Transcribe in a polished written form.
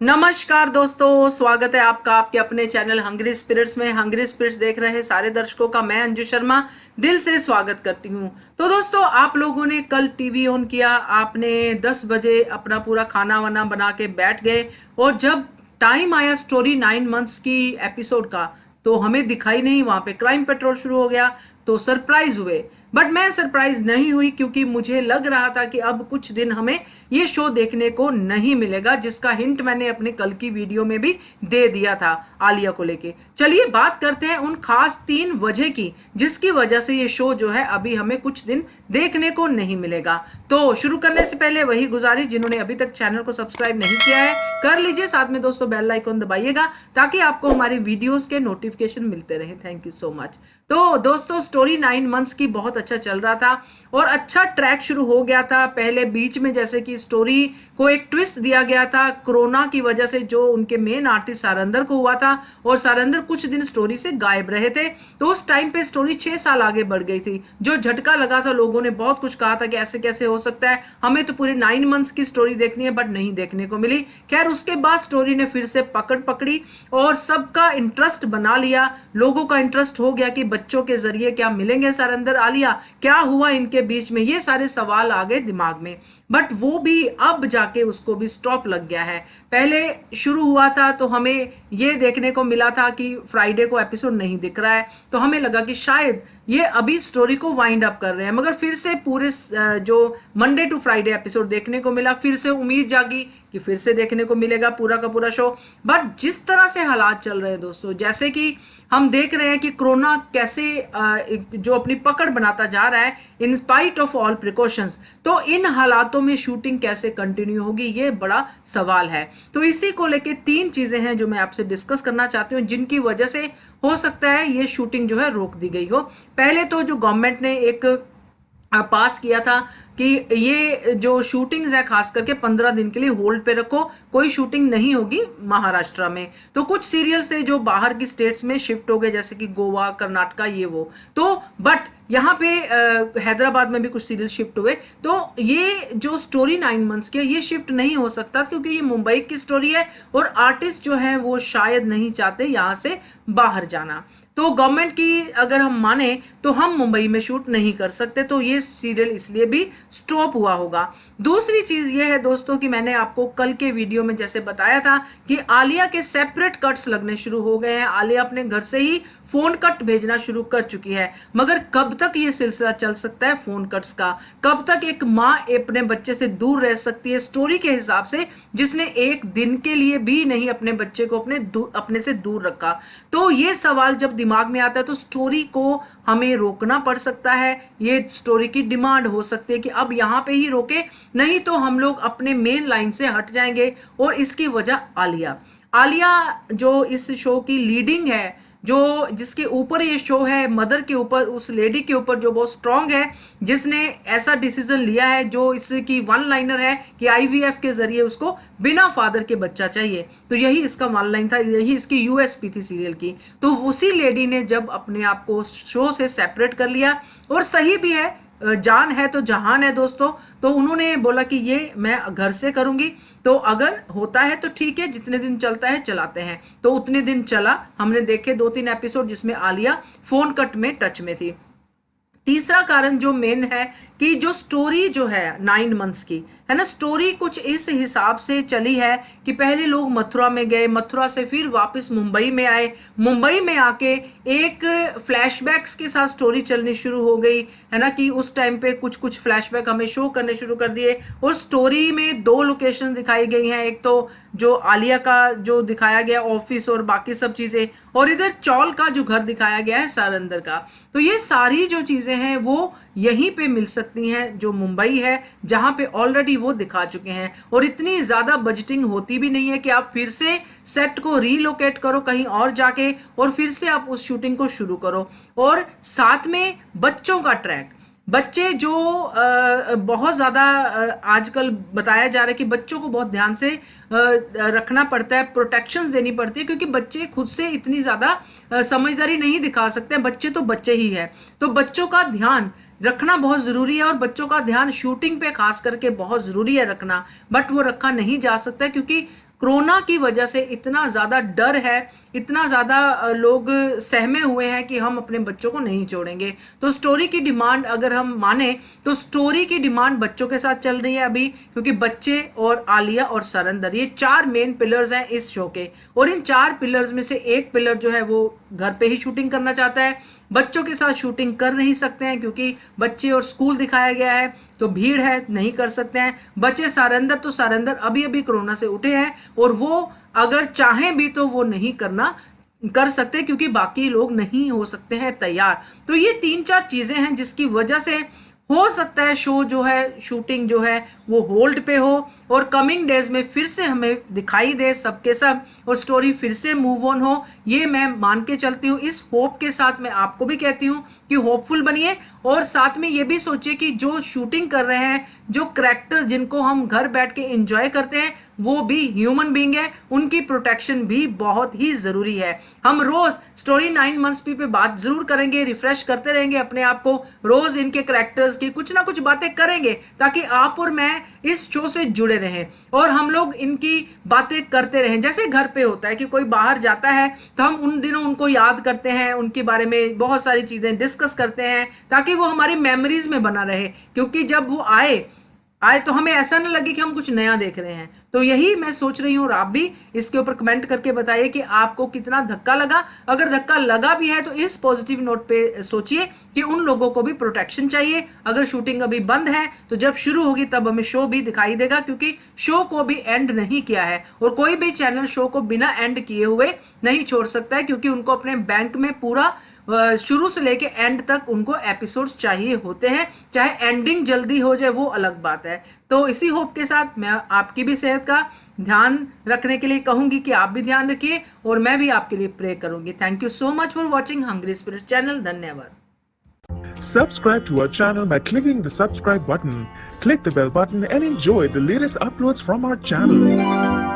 नमस्कार दोस्तों, स्वागत है आपका आपके अपने चैनल हंग्री स्पिरिट्स में। हंग्री स्पिरिट्स देख रहे सारे दर्शकों का मैं अंजू शर्मा दिल से स्वागत करती हूँ। तो दोस्तों, आप लोगों ने कल टीवी ऑन किया, आपने 10 बजे अपना पूरा खाना वाना बना के बैठ गए और जब टाइम आया स्टोरी 9 मंथ्स की एपिसोड का तो हमें दिखाई नहीं। वहां पे क्राइम पेट्रोल शुरू हो गया तो सरप्राइज हुए, बट मैं सरप्राइज नहीं हुई क्योंकि मुझे लग रहा था कि अब कुछ दिन हमें ये शो देखने को नहीं मिलेगा, जिसका हिंट मैंने अपने कल की वीडियो में भी दे दिया था आलिया को लेके। चलिए बात करते हैं उन खास 3 वजह की जिसकी वजह से ये शो जो है अभी हमें कुछ दिन देखने को नहीं मिलेगा। तो शुरू करने से पहले वही गुजारिश, जिन्होंने अभी तक चैनल को सब्सक्राइब नहीं किया है कर लीजिए, साथ में दोस्तों बेल आइकन दबाइएगा ताकि आपको हमारी वीडियोस के नोटिफिकेशन मिलते रहे। Thank you so much. तो दोस्तों, स्टोरी 9 मंथ्स की बहुत अच्छा चल रहा था और अच्छा ट्रैक शुरू हो गया था। पहले बीच में जैसे कि स्टोरी को एक ट्विस्ट दिया गया था कोरोना की वजह से, जो उनके मेन आर्टिस्ट सारंदर को हुआ था और सारंदर कुछ दिन स्टोरी से गायब रहे थे। तो उस टाइम पे स्टोरी 6 साल आगे बढ़ गई थी। जो झटका लगा था, लोगों ने बहुत कुछ कहा था कि ऐसे कैसे हो सकता है, हमें तो पूरे 9 मंथ्स की स्टोरी देखनी है, बट नहीं देखने को मिली। खैर, उसके बाद स्टोरी ने फिर से पकड़ पकड़ी और सबका इंटरेस्ट बना लिया। लोगों का इंटरेस्ट हो गया कि बच्चों के जरिए क्या मिलेंगे सारंदर आलिया, क्या हुआ इनके बीच में, ये सारे सवाल आ गए दिमाग में। बट वो भी अब जाके उसको भी स्टॉप लग गया है। पहले शुरू हुआ था तो हमें ये देखने को मिला था कि फ्राइडे को एपिसोड नहीं दिख रहा है, तो हमें लगा कि शायद ये अभी स्टोरी को वाइंड अप कर रहे हैं, मगर फिर से पूरे जो मंडे टू फ्राइडे एपिसोड देखने को मिला, फिर से उम्मीद जागी कि फिर से देखने को मिलेगा पूरा का पूरा शो। बट जिस तरह से हालात चल रहे हैं दोस्तों, जैसे कि हम देख रहे हैं कि कोरोना कैसे जो अपनी पकड़ बनाता जा रहा है in spite of all precautions, तो इन हालातों में शूटिंग कैसे कंटिन्यू होगी, ये बड़ा सवाल है। तो इसी को लेके 3 चीजें हैं जो मैं आपसे डिस्कस करना चाहती हूँ, जिनकी वजह से हो सकता है ये शूटिंग जो है रोक दी गई हो। पहले तो जो गवर्नमेंट ने एक पास किया था कि ये जो शूटिंग्स है खास करके 15 दिन के लिए होल्ड पे रखो, कोई शूटिंग नहीं होगी महाराष्ट्र में। तो कुछ सीरियल्स थे जो बाहर की स्टेट्स में शिफ्ट हो गए, जैसे कि गोवा, कर्नाटका, ये वो। तो बट यहाँ पे हैदराबाद में भी कुछ सीरियल शिफ्ट हुए। तो ये जो स्टोरी 9 मंथ्स की है ये शिफ्ट नहीं हो सकता क्योंकि ये मुंबई की स्टोरी है और आर्टिस्ट जो है वो शायद नहीं चाहते यहाँ से बाहर जाना। तो गवर्नमेंट की अगर हम माने तो हम मुंबई में शूट नहीं कर सकते, तो ये सीरियल इसलिए भी स्टॉप हुआ होगा। दूसरी चीज ये है दोस्तों कि मैंने आपको कल के वीडियो में जैसे बताया था कि आलिया के सेपरेट कट्स लगने शुरू हो गए हैं। आलिया अपने घर से ही फोन कट भेजना शुरू कर चुकी है, मगर कब तक ये सिलसिला चल सकता है फोन कट्स का? कब तक एक माँ अपने बच्चे से दूर रह सकती है स्टोरी के हिसाब से, जिसने एक दिन के लिए भी नहीं अपने बच्चे को अपने से दूर रखा? तो ये सवाल जब दिमाग में आता है तो स्टोरी को हमें रोकना पड़ सकता है। ये स्टोरी की डिमांड हो सकती है कि अब यहाँ पे ही रोके, नहीं तो हम लोग अपने मेन लाइन से हट जाएंगे। और इसकी वजह आलिया जो इस शो की लीडिंग है, जो जिसके ऊपर ये शो है, मदर के ऊपर, उस लेडी के ऊपर जो बहुत स्ट्रांग है, जिसने ऐसा डिसीजन लिया है, जो इसकी वन लाइनर है कि आईवीएफ के जरिए उसको बिना फादर के बच्चा चाहिए। तो यही इसका वन लाइन था, यही इसकी यूएसपी थी सीरियल की। तो उसी लेडी ने जब अपने आप को शो से सेपरेट कर लिया, और सही भी है, जान है तो जहान है दोस्तों, तो उन्होंने बोला कि ये मैं घर से करूंगी, तो अगर होता है तो ठीक है, जितने दिन चलता है चलाते हैं। तो उतने दिन चला, हमने देखे 2-3 एपिसोड जिसमें आलिया फोन कट में टच में थी। तीसरा कारण जो मेन है कि जो स्टोरी जो है 9 मंथ्स की है ना, स्टोरी कुछ इस हिसाब से चली है कि पहले लोग मथुरा में गए, मथुरा से फिर वापस मुंबई में आए, मुंबई में आके एक फ्लैशबैक्स के साथ स्टोरी चलनी शुरू हो गई है ना, कि उस टाइम पे कुछ कुछ फ्लैशबैक हमें शो करने शुरू कर दिए। और स्टोरी में 2 लोकेशन दिखाई गई हैं, एक तो जो आलिया का जो दिखाया गया ऑफिस और बाकी सब चीजें, और इधर चौल का जो घर दिखाया गया है सारंदर का। तो ये सारी जो चीजें हैं वो यहीं पे मिल सकती हैं, जो मुंबई है, जहां पे ऑलरेडी वो दिखा चुके हैं। और इतनी ज्यादा बजटिंग होती भी नहीं है कि आप फिर से सेट को रीलोकेट करो कहीं और जाके और फिर से आप उस शूटिंग को शुरू करो। और साथ में बच्चों का ट्रैक, बच्चे जो बहुत ज़्यादा आजकल बताया जा रहा है कि बच्चों को बहुत ध्यान से रखना पड़ता है, प्रोटेक्शंस देनी पड़ती है, क्योंकि बच्चे खुद से इतनी ज़्यादा समझदारी नहीं दिखा सकते हैं। बच्चे तो बच्चे ही है, तो बच्चों का ध्यान रखना बहुत ज़रूरी है। और बच्चों का ध्यान शूटिंग पे खास करके बहुत ज़रूरी है रखना, बट वो रखा नहीं जा सकता क्योंकि कोरोना की वजह से इतना ज़्यादा डर है, इतना ज़्यादा लोग सहमे हुए हैं कि हम अपने बच्चों को नहीं छोड़ेंगे। तो स्टोरी की डिमांड अगर हम माने तो स्टोरी की डिमांड बच्चों के साथ चल रही है अभी, क्योंकि बच्चे और आलिया और सरंदर ये 4 मेन पिलर्स हैं इस शो के। और इन 4 पिलर्स में से एक पिलर जो है वो घर पे ही शूटिंग करना चाहता है, बच्चों के साथ शूटिंग कर नहीं सकते हैं क्योंकि बच्चे और स्कूल दिखाया गया है तो भीड़ है, नहीं कर सकते हैं। बच्चे सारंदर, तो सारंदर अभी अभी कोरोना से उठे हैं और वो अगर चाहें भी तो वो नहीं कर सकते क्योंकि बाकी लोग नहीं हो सकते हैं तैयार। तो ये 3-4 चीजें हैं जिसकी वजह से हो सकता है शो जो है, शूटिंग जो है वो होल्ड पे हो और कमिंग डेज में फिर से हमें दिखाई दे सबके सब और स्टोरी फिर से मूव ऑन हो। ये मैं मान के चलती हूँ। इस होप के साथ मैं आपको भी कहती हूँ कि होपफुल बनिए और साथ में ये भी सोचिए कि जो शूटिंग कर रहे हैं, जो कैरेक्टर्स जिनको हम घर बैठ के एंजॉय करते हैं, वो भी ह्यूमन बीइंग है, उनकी प्रोटेक्शन भी बहुत ही जरूरी है। हम रोज स्टोरी 9 मंथ्स पे बात जरूर करेंगे, रिफ्रेश करते रहेंगे अपने आप को, रोज इनके कैरेक्टर्स की कुछ ना कुछ बातें करेंगे ताकि आप और मैं इस शो से जुड़े रहें और हम लोग इनकी बातें करते रहें। जैसे घर पे होता है कि कोई बाहर जाता है तो हम उन दिनों उनको याद करते हैं, उनके बारे में बहुत सारी चीजें डिस्कस करते हैं ताकि वो हमारी मेमोरीज में बना रहे, क्योंकि जब वो आए तो हमें ऐसा ना लगे कि हम कुछ नया देख रहे हैं। तो यही मैं सोच रही हूँ और आप भी इसके ऊपर कमेंट करके बताइए कि आपको कितना धक्का लगा। अगर धक्का लगा भी है तो इस पॉजिटिव नोट पे सोचिए कि उन लोगों को भी प्रोटेक्शन चाहिए। अगर शूटिंग अभी बंद है तो जब शुरू होगी तब हमें शो भी दिखाई देगा, क्योंकि शो को भी एंड नहीं किया है और कोई भी चैनल शो को बिना एंड किए हुए नहीं छोड़ सकता है, क्योंकि उनको अपने बैंक में पूरा शुरू से लेके एंड तक उनको एपिसोड्स चाहिए होते हैं। चाहे एंडिंग जल्दी हो जाए वो अलग बात है। तो इसी होप के साथ मैं आपकी भी सेहत का ध्यान रखने के लिए कहूंगी कि आप भी ध्यान रखिए और मैं भी आपके लिए प्रे करूंगी। Thank you so much for watching hungry spirit channel. धन्यवाद। Subscribe to our channel by clicking the subscribe button. Click the bell button and enjoy the latest uploads from our channel.